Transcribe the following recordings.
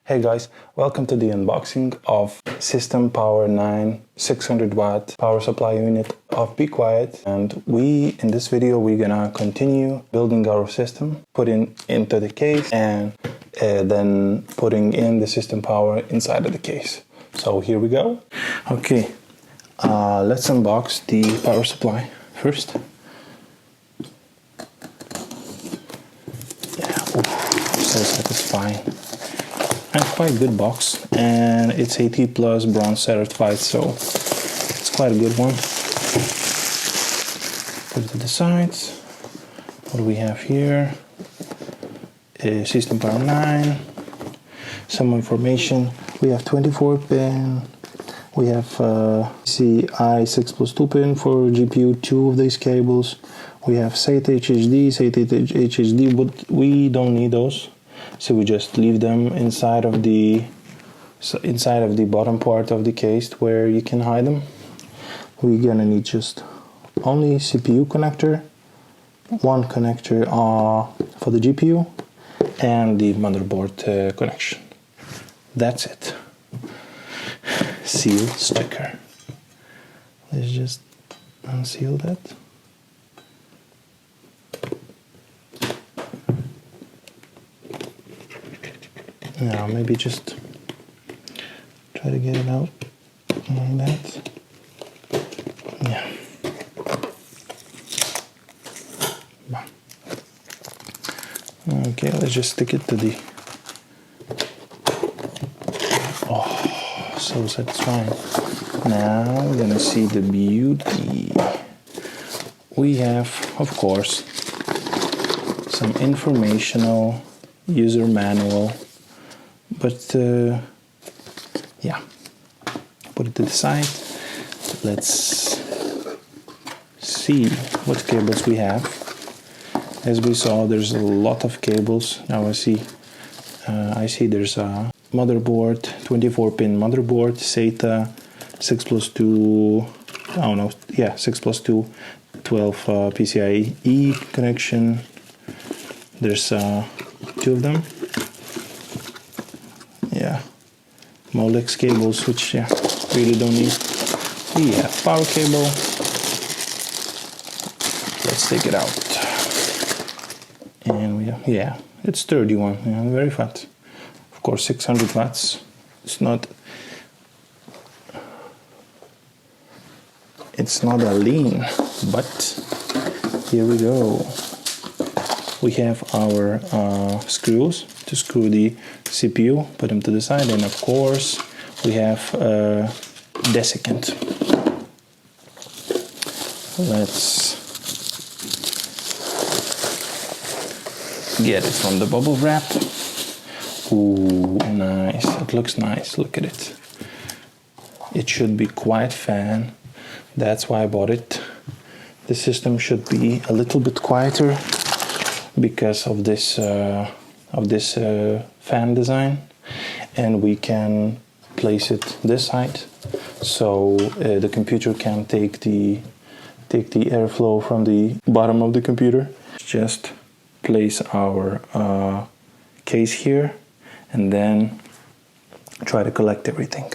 Hey guys, welcome to the unboxing of System Power 9 600 watt power supply unit of BeQuiet. And in this video, we're gonna continue building our system, putting into the case, and then putting in the system power inside of the case. So here we go. Okay, let's unbox the power supply first. Yeah, so satisfying. And quite good box, and it's 80 plus bronze certified, so it's quite a good one. Put it to the sides. What do we have here? System Power 9. Some information. We have 24 pin. We have PCI 6 plus 2 pin for GPU, 2 of these cables. We have SATA HDD, SATA HDD, but we don't need those. So we just leave them inside of the bottom part of the case where you can hide them. We're gonna need just only CPU connector, one connector for the GPU, and the motherboard connection. That's it. Seal sticker. Let's just unseal that. Now maybe just try to get it out like that. Yeah. Okay, let's just stick it to the... Oh, so satisfying. Now we're gonna see the beauty. We have, of course, some informational user manual. But yeah, put it to the side. Let's see what cables we have. As we saw, there's a lot of cables. Now I see there's a motherboard, 24-pin motherboard, SATA 6 plus 2, oh no, yeah, 6 plus 2, 12 PCIe connection. There's 2 of them. Yeah, Molex cables, which really don't need. We have power cable. Let's take it out. And we have, it's sturdy one, very fat. Of course, 600 watts. It's not a lean, but here we go. We have our screws to screw the CPU, put them to the side, and of course we have a desiccant. Let's get it from the bubble wrap. Ooh, nice. It looks nice. Look at it. It should be quite fan. That's why I bought it. The system should be a little bit quieter because of this fan design, and we can place it this side so the computer can take the airflow from the bottom of the computer. Just place our case here and then try to collect everything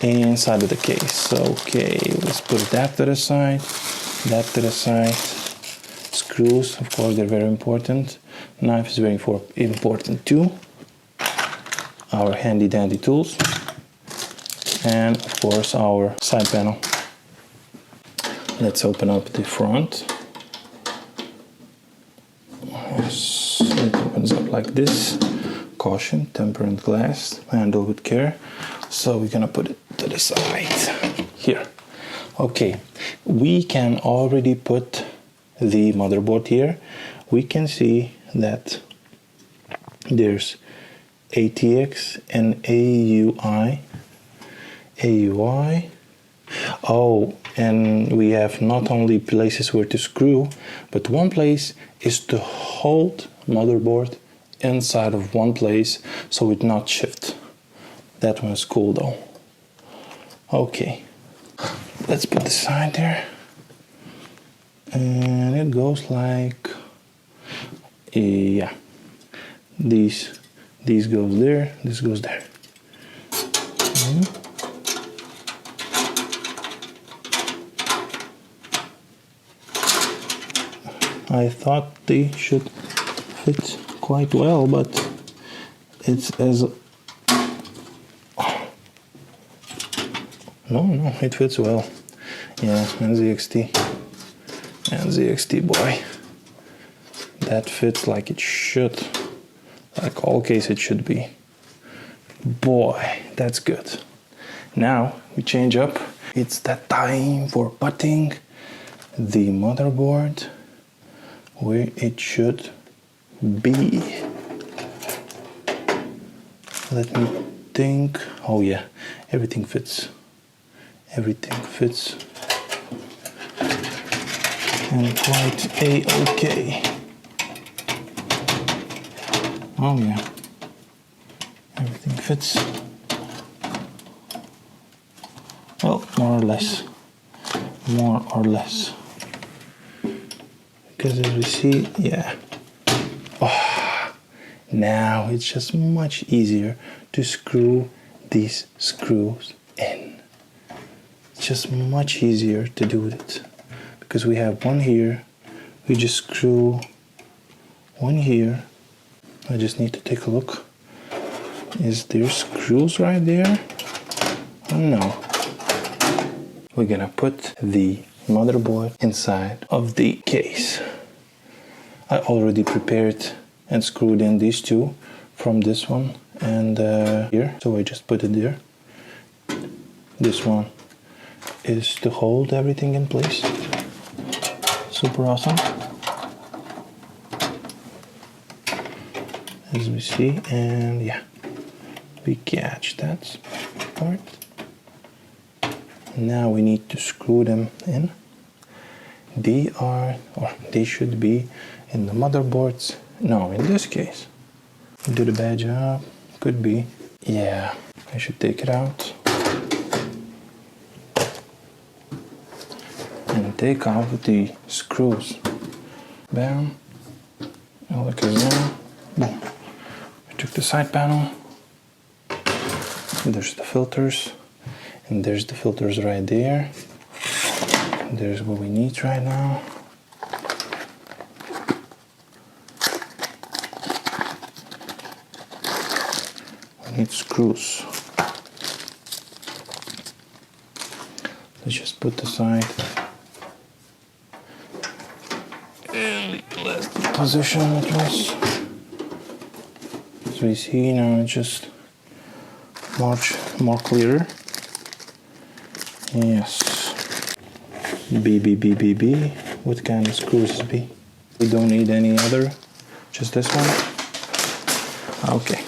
inside of the case. Okay, let's put that to the side, that to the side. Screws, of course, they're very important. Knife is very important too. Our handy dandy tools, and of course our side panel. Let's open up the front. Yes, it opens up like this. Caution, tempered glass, handle with care. So we're gonna put it to the side here. Okay, we can already put the motherboard here. We can see that there's ATX and AUI. Oh, and we have not only places where to screw, but one place is to hold motherboard inside of one place so it not shift. That one is cool though. Okay, let's put the side there. And it goes like, yeah, these These goes there, this goes there. I thought they should fit quite well, but it's as... No, it fits well. Yeah, NZXT boy. That fits like it should. Like all case it should be. Boy, that's good. Now we change up. It's that time for putting the motherboard where it should be. Let me think. Oh yeah, everything fits. Everything fits. And quite a-okay. Oh yeah, everything fits. Well, more or less. More or less. Because as we see, yeah. Oh, now it's just much easier to screw these screws in. It's just much easier to do it. Because we have one here, we just screw one here. I just need to take a look. Is there screws right there? Oh no. We're gonna put the motherboard inside of the case. I already prepared and screwed in these two from this one and here, so I just put it there. This one is to hold everything in place. Super awesome. As we see, and yeah, we catch that part. Now we need to screw them in. They should be in the motherboards. No, in this case, do the bad job. Could be. Yeah, I should take it out and take out the screws. Bam. Look at that. Boom. I took the side panel. There's the filters. And there's the filters right there. There's what we need right now. We need screws. Let's just put the side and let's position it was. So we see now it's just much more clearer. Yes. B. What kind of screws is B? We don't need any other. Just this one. Okay.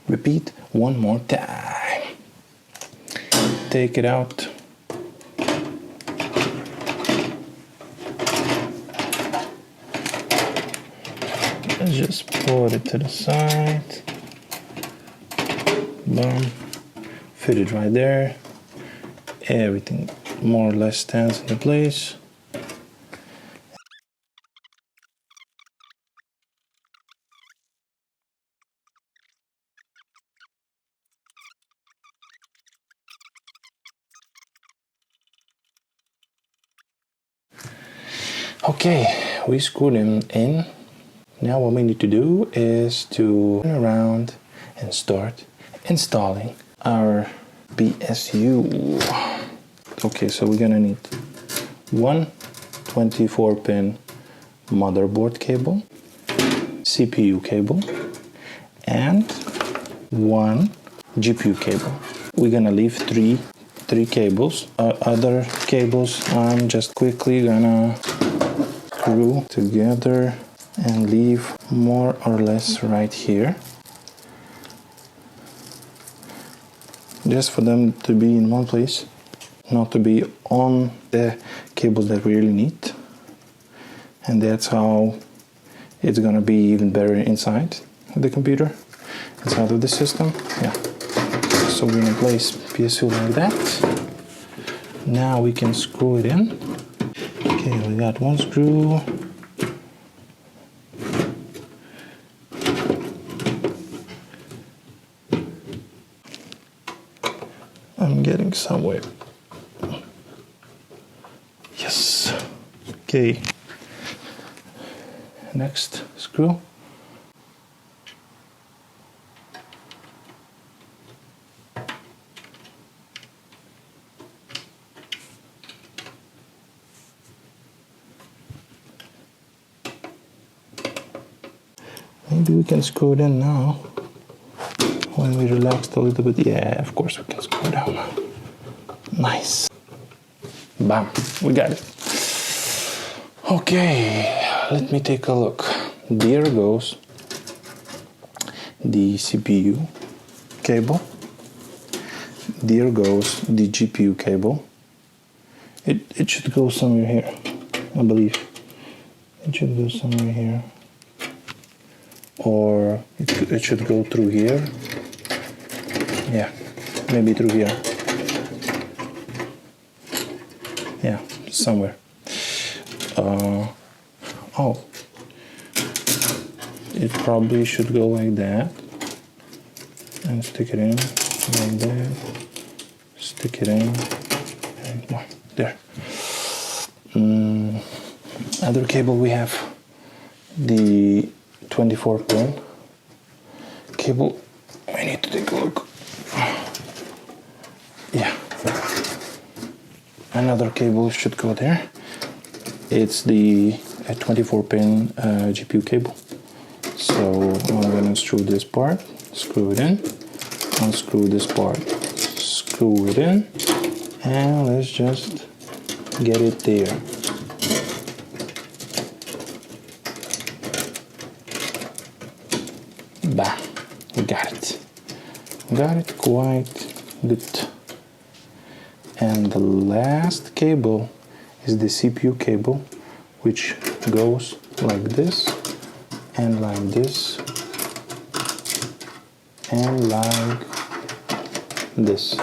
Repeat one more time. Take it out. Let's just put it to the side. Boom. Fit it right there. Everything more or less stands into place. Okay, we screwed them in. Now what we need to do is to turn around and start installing our BSU. Okay, so we're gonna need one 24-pin motherboard cable, CPU cable, and one GPU cable. We're gonna leave three cables. Other cables I'm just quickly gonna screw together and leave more or less right here. Just for them to be in one place, not to be on the cables that we really need. And that's how it's gonna be even better inside the computer, inside of the system. Yeah. So we're gonna place BSU like that. Now we can screw it in. Okay, we got one screw. I'm getting somewhere. Yes. Okay. Next screw. Maybe we can screw it in now. When we relaxed a little bit. Yeah, of course we can screw it down now. Nice. Bam, we got it. Okay, let me take a look. There goes the CPU cable. There goes the GPU cable. It should go somewhere here, I believe. It should go somewhere here. Or it should go through here. Yeah, maybe through here. Yeah, somewhere. Oh, it probably should go like that. And stick it in like that. Stick it in. And there. Other cable we have the 24-pin cable. I need to take a look. Yeah. Another cable should go there. It's the 24-pin GPU cable. So I'm going to unscrew this part, screw it in, unscrew this part, screw it in, and let's just get it there. Bah, we got it. Got it quite good. And the last cable is the CPU cable, which goes like this, and like this, and like this.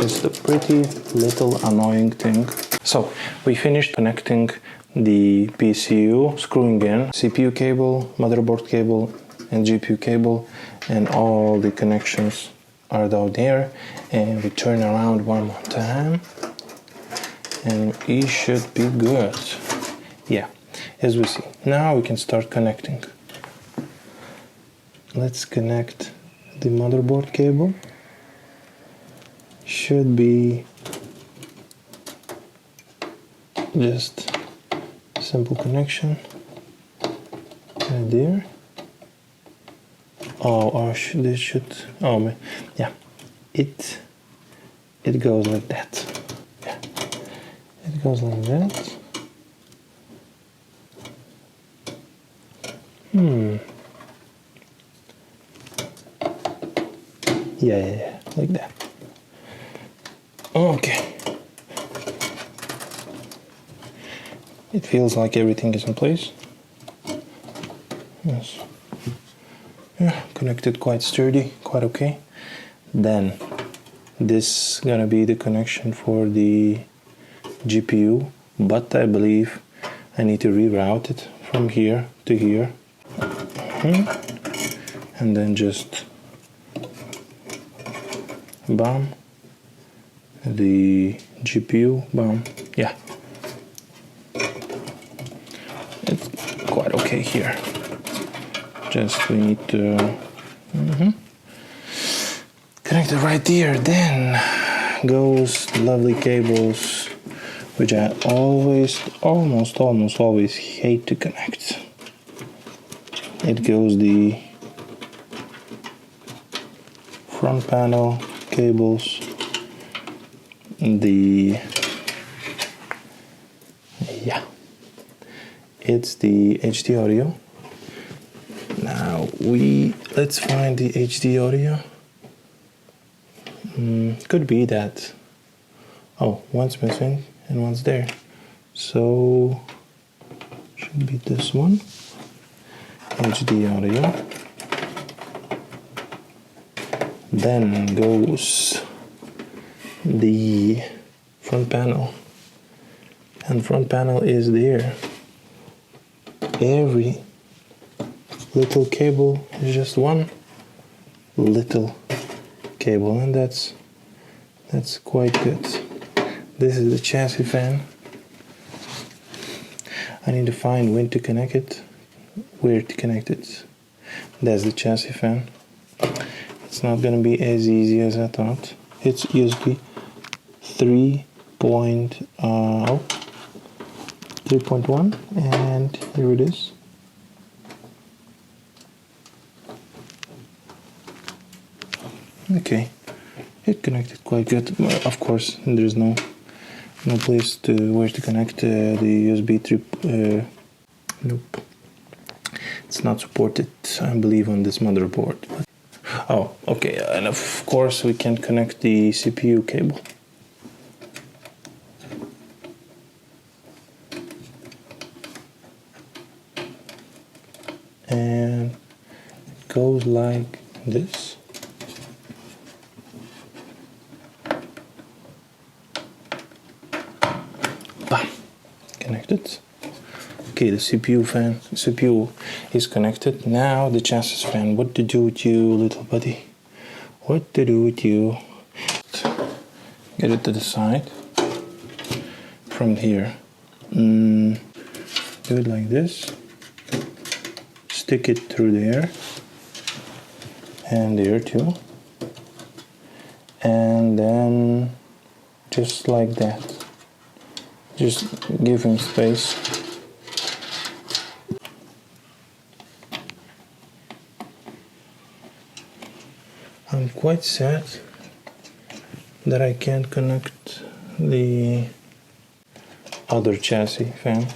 It's the pretty little annoying thing. So we finished connecting the PCU, screwing in CPU cable, motherboard cable, and GPU cable, and all the connections are down there. And we turn around one more time, and it should be good. Yeah, as we see. Now we can start connecting. Let's connect the motherboard cable. Should be just simple connection right there. Oh, this should. Oh man, yeah. It goes like that. Yeah, it goes like that. Yeah, like that. Okay. It feels like everything is in place. Yes. Yeah, connected quite sturdy, quite okay. Then this is gonna be the connection for the GPU, but I believe I need to reroute it from here to here. And then just bam, the GPU, bam, yeah. It's quite okay here. Just we need to connect it right there. Then goes lovely cables, which I almost always hate to connect. It goes the front panel cables, it's the HD audio. Now let's find the HD audio. Could be that. Oh, one's missing and one's there. So should be this one. HD audio. Then goes the front panel. And front panel is there. Every little cable is just one little cable, and that's quite good. This is the chassis fan. I need to find when to connect it, where to connect it. That's the chassis fan. It's not gonna be as easy as I thought. It's USB 3.1, and here it is. Okay, it connected quite good. Well, of course, there's no place where to connect the USB 3. Nope, it's not supported, I believe, on this motherboard. Oh, okay, and of course we can connect the CPU cable. And it goes like this. Bam! Connected. Okay, the CPU is connected. Now the chassis fan. What to do with you, little buddy? What to do with you? Get it to the side. From here. Do it like this. Stick it through there. And there too. And then just like that. Just give him space. I'm quite sad that I can't connect the other chassis fan.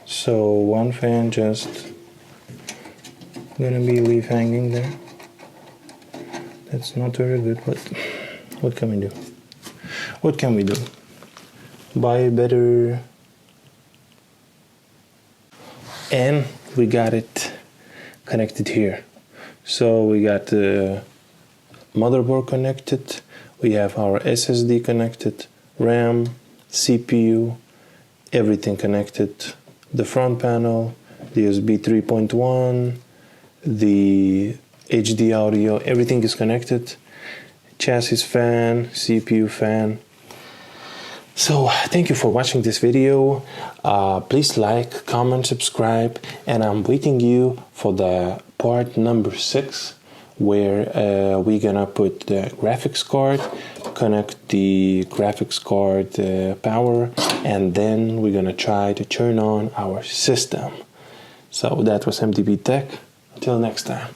So one fan just gonna be leave hanging there. That's not very good, but what can we do? What can we do? Buy a better. And we got it connected here. So we got the motherboard connected, we have our SSD connected, RAM, CPU, everything connected. The front panel, the USB 3.1, the HD audio, everything is connected. Chassis fan, CPU fan. So thank you for watching this video. Please like, comment, subscribe, and I'm waiting you for the part number 6, where we're gonna put the graphics card, connect the graphics card power, and then we're gonna try to turn on our system. So that was MDB Tech. Until next time.